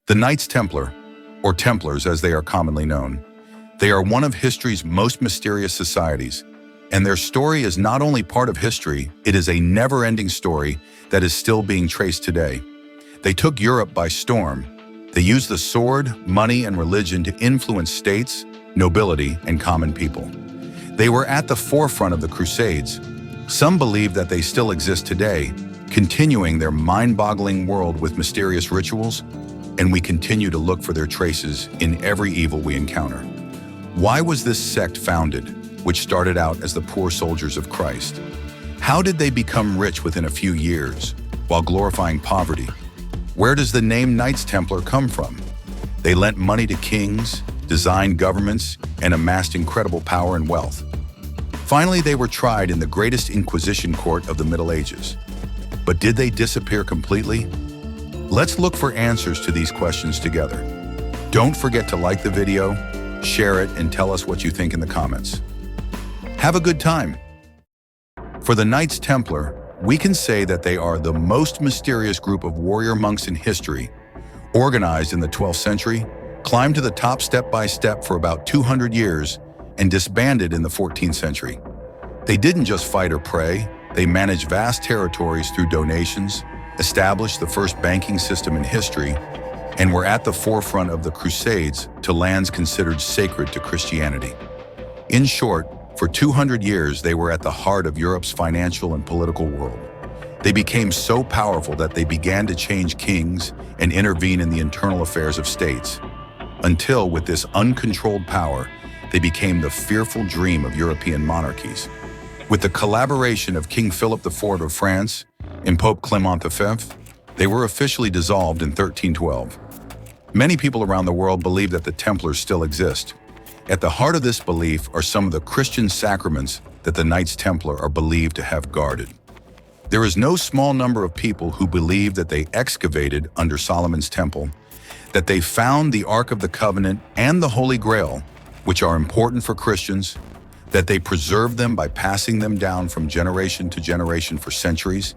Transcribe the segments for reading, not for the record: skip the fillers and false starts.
The Knights Templar, or Templars as they are commonly known, they are one of history's most mysterious societies, and their story is not only part of history, it is a never-ending story that is still being traced today. They took Europe by storm. They used the sword, money, and religion to influence states, nobility, and common people. They were at the forefront of the Crusades. Some believe that they still exist today, continuing their mind-boggling world with mysterious rituals, and we continue to look for their traces in every evil we encounter. Why was this sect founded, which started out as the poor soldiers of Christ? How did they become rich within a few years, while glorifying poverty? Where does the name Knights Templar come from? They lent money to kings, designed governments, and amassed incredible power and wealth. Finally, they were tried in the greatest Inquisition court of the Middle Ages. But did they disappear completely? Let's look for answers to these questions together. Don't forget to like the video, share it, and tell us what you think in the comments. Have a good time. For the Knights Templar, we can say that they are the most mysterious group of warrior monks in history, organized in the 12th century, climbed to the top step by step for about 200 years, and disbanded in the 14th century. They didn't just fight or pray, they managed vast territories through donations, established the first banking system in history, and were at the forefront of the Crusades to lands considered sacred to Christianity. In short, for 200 years, they were at the heart of Europe's financial and political world. They became so powerful that they began to change kings and intervene in the internal affairs of states, until, with this uncontrolled power, they became the fearful dream of European monarchies. With the collaboration of King Philip IV of France and Pope Clement V, they were officially dissolved in 1312. Many people around the world believe that the Templars still exist. At the heart of this belief are some of the Christian sacraments that the Knights Templar are believed to have guarded. There is no small number of people who believe that they excavated under Solomon's temple, that they found the Ark of the Covenant and the Holy Grail, which are important for Christians, that they preserved them by passing them down from generation to generation for centuries,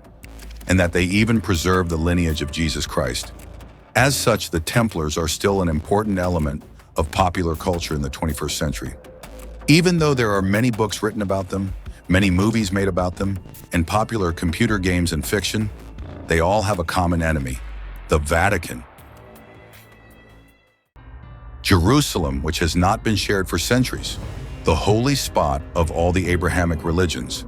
and that they even preserved the lineage of Jesus Christ. As such, the Templars are still an important element of popular culture in the 21st century. Even though there are many books written about them, many movies made about them, and popular computer games and fiction, they all have a common enemy: the Vatican. Jerusalem, which has not been shared for centuries, the holy spot of all the Abrahamic religions.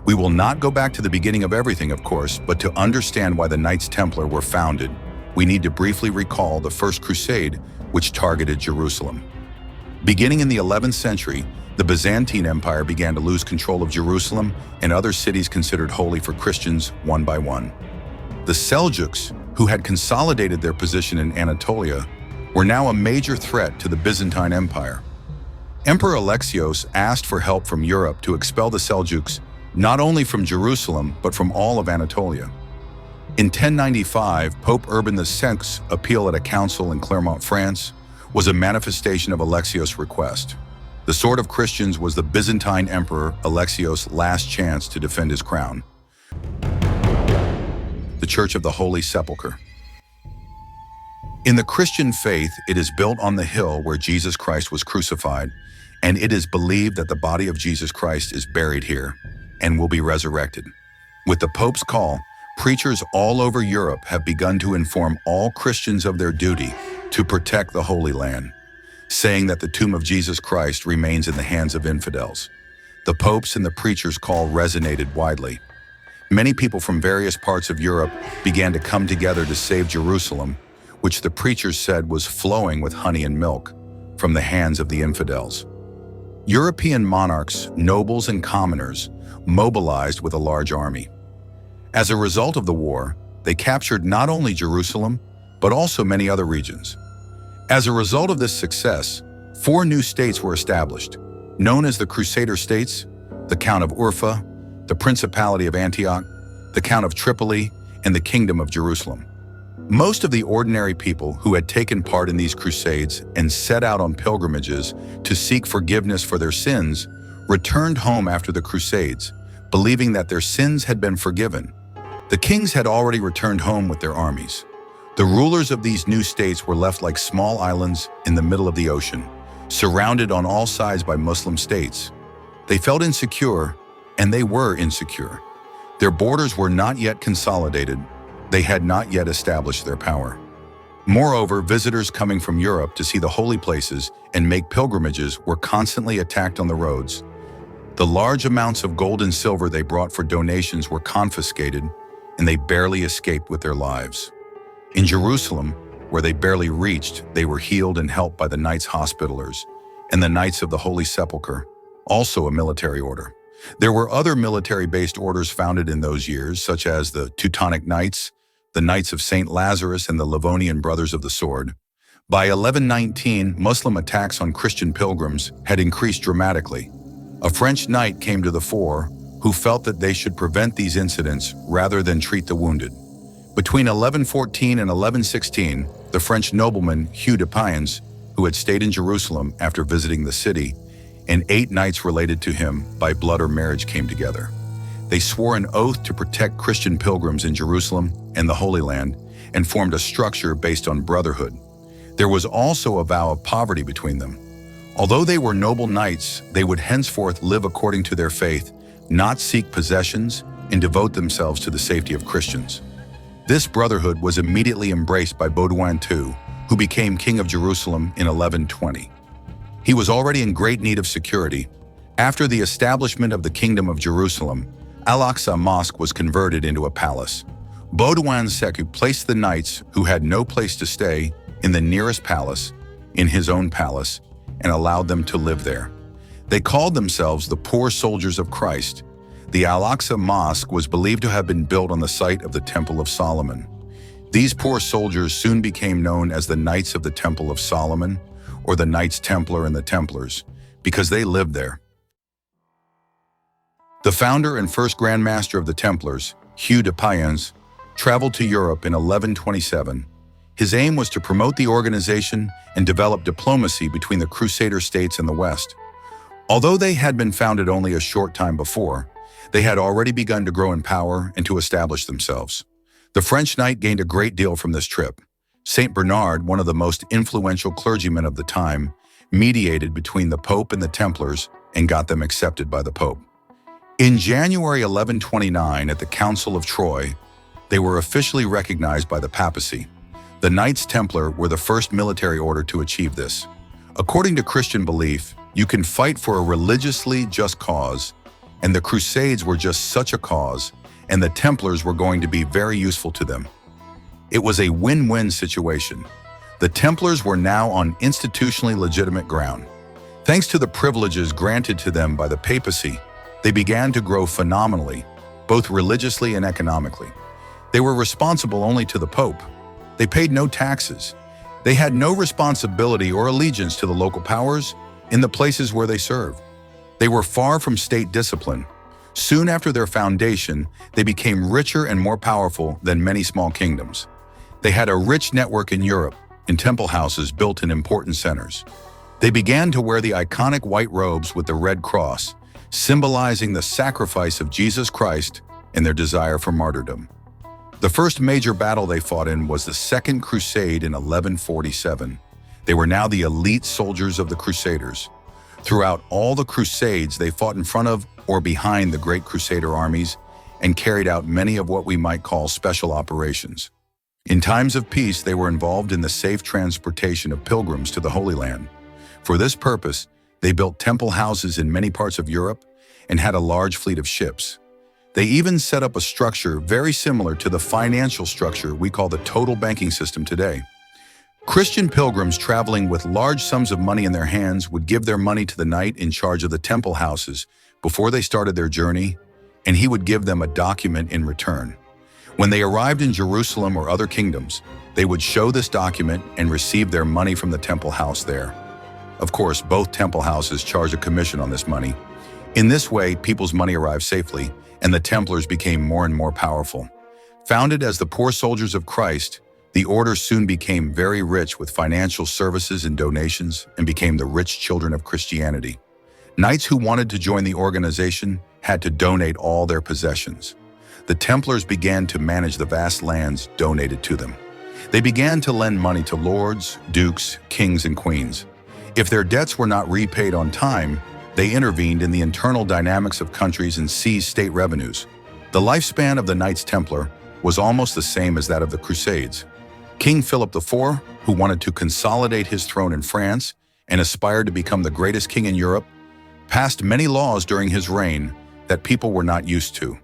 We will not go back to the beginning of everything, of course, but to understand why the Knights Templar were founded, we need to briefly recall the First Crusade, which targeted Jerusalem. Beginning in the 11th century, the Byzantine Empire began to lose control of Jerusalem and other cities considered holy for Christians one by one. The Seljuks, who had consolidated their position in Anatolia, were now a major threat to the Byzantine Empire. Emperor Alexios asked for help from Europe to expel the Seljuks not only from Jerusalem, but from all of Anatolia. In 1095, Pope Urban VI's appeal at a council in Clermont, France, was a manifestation of Alexios' request. The sword of Christians was the Byzantine Emperor Alexios' last chance to defend his crown. The Church of the Holy Sepulchre. In the Christian faith, it is built on the hill where Jesus Christ was crucified, and it is believed that the body of Jesus Christ is buried here and will be resurrected. With the Pope's call, preachers all over Europe have begun to inform all Christians of their duty to protect the Holy Land, saying that the tomb of Jesus Christ remains in the hands of infidels. The popes and the preachers' call resonated widely. Many people from various parts of Europe began to come together to save Jerusalem, which the preachers said was flowing with honey and milk from the hands of the infidels. European monarchs, nobles, and commoners mobilized with a large army. As a result of the war, they captured not only Jerusalem, but also many other regions. As a result of this success, 4 new states were established, known as the Crusader states: the Count of Urfa, the Principality of Antioch, the Count of Tripoli, and the Kingdom of Jerusalem. Most of the ordinary people who had taken part in these crusades and set out on pilgrimages to seek forgiveness for their sins returned home after the Crusades, believing that their sins had been forgiven. The kings had already returned home with their armies. The rulers of these new states were left like small islands in the middle of the ocean, surrounded on all sides by Muslim states. They felt insecure, and they were insecure. Their borders were not yet consolidated. They had not yet established their power. Moreover, visitors coming from Europe to see the holy places and make pilgrimages were constantly attacked on the roads. The large amounts of gold and silver they brought for donations were confiscated, and they barely escaped with their lives. In Jerusalem, where they barely reached, they were healed and helped by the Knights Hospitallers and the Knights of the Holy Sepulchre, also a military order. There were other military-based orders founded in those years, such as the Teutonic Knights, the Knights of St. Lazarus, and the Livonian Brothers of the Sword. By 1119, Muslim attacks on Christian pilgrims had increased dramatically. A French knight came to the fore who felt that they should prevent these incidents rather than treat the wounded. Between 1114 and 1116, the French nobleman Hugh de Payens, who had stayed in Jerusalem after visiting the city, and 8 knights related to him by blood or marriage came together. They swore an oath to protect Christian pilgrims in Jerusalem and the Holy Land and formed a structure based on brotherhood. There was also a vow of poverty between them. Although they were noble knights, they would henceforth live according to their faith, not seek possessions, and devote themselves to the safety of Christians. This brotherhood was immediately embraced by Baudouin II, who became king of Jerusalem in 1120. He was already in great need of security. After the establishment of the Kingdom of Jerusalem, Al-Aqsa Mosque was converted into a palace. Baudouin II placed the knights who had no place to stay in the nearest palace, in his own palace, and allowed them to live there. They called themselves the Poor Soldiers of Christ. The Al-Aqsa Mosque was believed to have been built on the site of the Temple of Solomon. These poor soldiers soon became known as the Knights of the Temple of Solomon, or the Knights Templar and the Templars, because they lived there. The founder and first Grand Master of the Templars, Hugh de Payens, traveled to Europe in 1127. His aim was to promote the organization and develop diplomacy between the Crusader states and the West. Although they had been founded only a short time before, they had already begun to grow in power and to establish themselves. The French knight gained a great deal from this trip. Saint Bernard, one of the most influential clergymen of the time, mediated between the Pope and the Templars and got them accepted by the Pope. In January 1129, at the Council of Troyes, they were officially recognized by the papacy. The Knights Templar were the first military order to achieve this. According to Christian belief, you can fight for a religiously just cause, and the Crusades were just such a cause, and the Templars were going to be very useful to them. It was a win-win situation. The Templars were now on institutionally legitimate ground. Thanks to the privileges granted to them by the papacy, they began to grow phenomenally, both religiously and economically. They were responsible only to the Pope. They paid no taxes. They had no responsibility or allegiance to the local powers in the places where they served. They were far from state discipline. Soon after their foundation, they became richer and more powerful than many small kingdoms. They had a rich network in Europe, in temple houses built in important centers. They began to wear the iconic white robes with the red cross, symbolizing the sacrifice of Jesus Christ and their desire for martyrdom. The first major battle they fought in was the Second Crusade in 1147. They were now the elite soldiers of the Crusaders. Throughout all the Crusades, they fought in front of or behind the great Crusader armies and carried out many of what we might call special operations. In times of peace, they were involved in the safe transportation of pilgrims to the Holy Land. For this purpose, they built temple houses in many parts of Europe and had a large fleet of ships. They even set up a structure very similar to the financial structure we call the total banking system today. Christian pilgrims traveling with large sums of money in their hands would give their money to the knight in charge of the temple houses before they started their journey, and he would give them a document in return. When they arrived in Jerusalem or other kingdoms, they would show this document and receive their money from the temple house there. Of course, both temple houses charged a commission on this money. In this way, people's money arrived safely, and the Templars became more and more powerful. Founded as the Poor Soldiers of Christ, the order soon became very rich with financial services and donations and became the rich children of Christianity. Knights who wanted to join the organization had to donate all their possessions. The Templars began to manage the vast lands donated to them. They began to lend money to lords, dukes, kings, and queens. If their debts were not repaid on time, they intervened in the internal dynamics of countries and seized state revenues. The lifespan of the Knights Templar was almost the same as that of the Crusades. King Philip IV, who wanted to consolidate his throne in France and aspired to become the greatest king in Europe, passed many laws during his reign that people were not used to.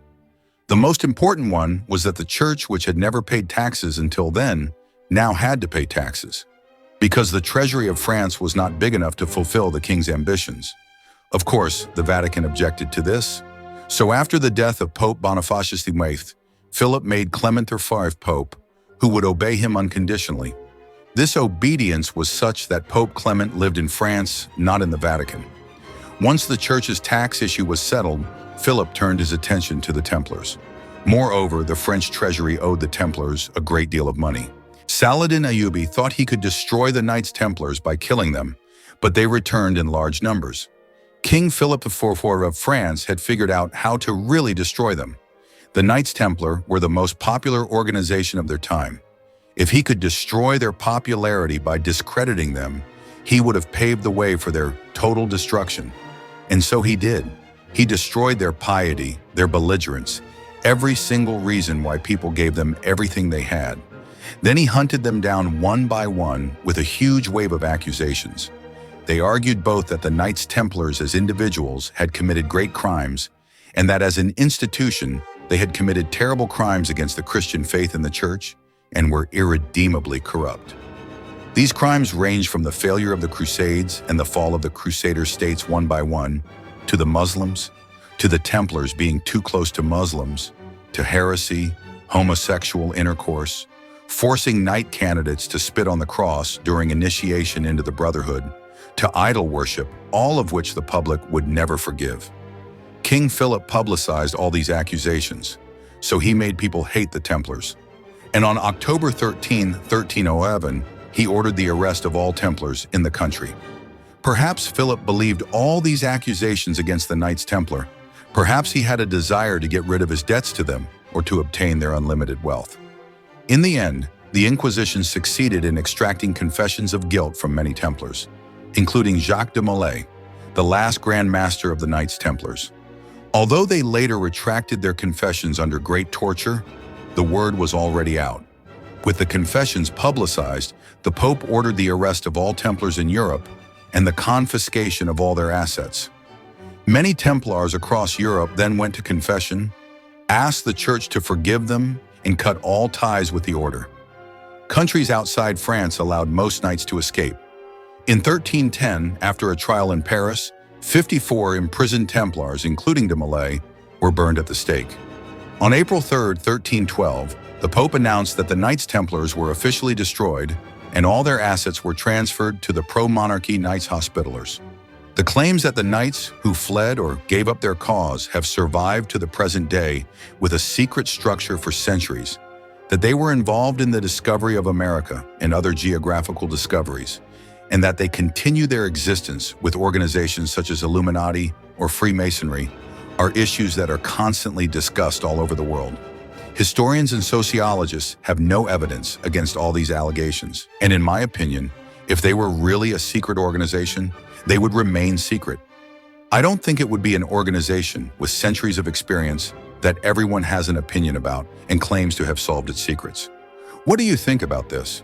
The most important one was that the church, which had never paid taxes until then, now had to pay taxes, because the treasury of France was not big enough to fulfill the king's ambitions. Of course, the Vatican objected to this. So after the death of Pope Bonifacius VIII, Philip made Clement V Pope, who would obey him unconditionally. This obedience was such that Pope Clement lived in France, not in the Vatican. Once the church's tax issue was settled, Philip turned his attention to the Templars. Moreover, the French treasury owed the Templars a great deal of money. Saladin Ayyubi thought he could destroy the Knights Templars by killing them, but they returned in large numbers. King Philip IV of France had figured out how to really destroy them. The Knights Templar were the most popular organization of their time. If he could destroy their popularity by discrediting them, he would have paved the way for their total destruction. And so he did. He destroyed their piety, their belligerence, every single reason why people gave them everything they had. Then he hunted them down one by one with a huge wave of accusations. They argued both that the Knights Templars as individuals had committed great crimes, and that as an institution, they had committed terrible crimes against the Christian faith in the church and were irredeemably corrupt. These crimes ranged from the failure of the Crusades and the fall of the Crusader states one by one, to the Muslims, to the Templars being too close to Muslims, to heresy, homosexual intercourse, forcing knight candidates to spit on the cross during initiation into the Brotherhood, to idol worship, all of which the public would never forgive. King Philip publicized all these accusations, so he made people hate the Templars. And on October 13, 1311, he ordered the arrest of all Templars in the country. Perhaps Philip believed all these accusations against the Knights Templar. Perhaps he had a desire to get rid of his debts to them or to obtain their unlimited wealth. In the end, the Inquisition succeeded in extracting confessions of guilt from many Templars, including Jacques de Molay, the last Grand Master of the Knights Templars. Although they later retracted their confessions under great torture, the word was already out. With the confessions publicized, the Pope ordered the arrest of all Templars in Europe and the confiscation of all their assets. Many Templars across Europe then went to confession, asked the Church to forgive them, and cut all ties with the order. Countries outside France allowed most knights to escape. In 1310, after a trial in Paris, 54 imprisoned Templars, including de Molay, were burned at the stake. On April 3, 1312, the Pope announced that the Knights Templars were officially destroyed and all their assets were transferred to the pro-monarchy Knights Hospitallers. The claims that the knights who fled or gave up their cause have survived to the present day with a secret structure for centuries, that they were involved in the discovery of America and other geographical discoveries, and that they continue their existence with organizations such as Illuminati or Freemasonry, are issues that are constantly discussed all over the world. Historians and sociologists have no evidence against all these allegations, and in my opinion, if they were really a secret organization, they would remain secret. I don't think it would be an organization with centuries of experience that everyone has an opinion about and claims to have solved its secrets. What do you think about this?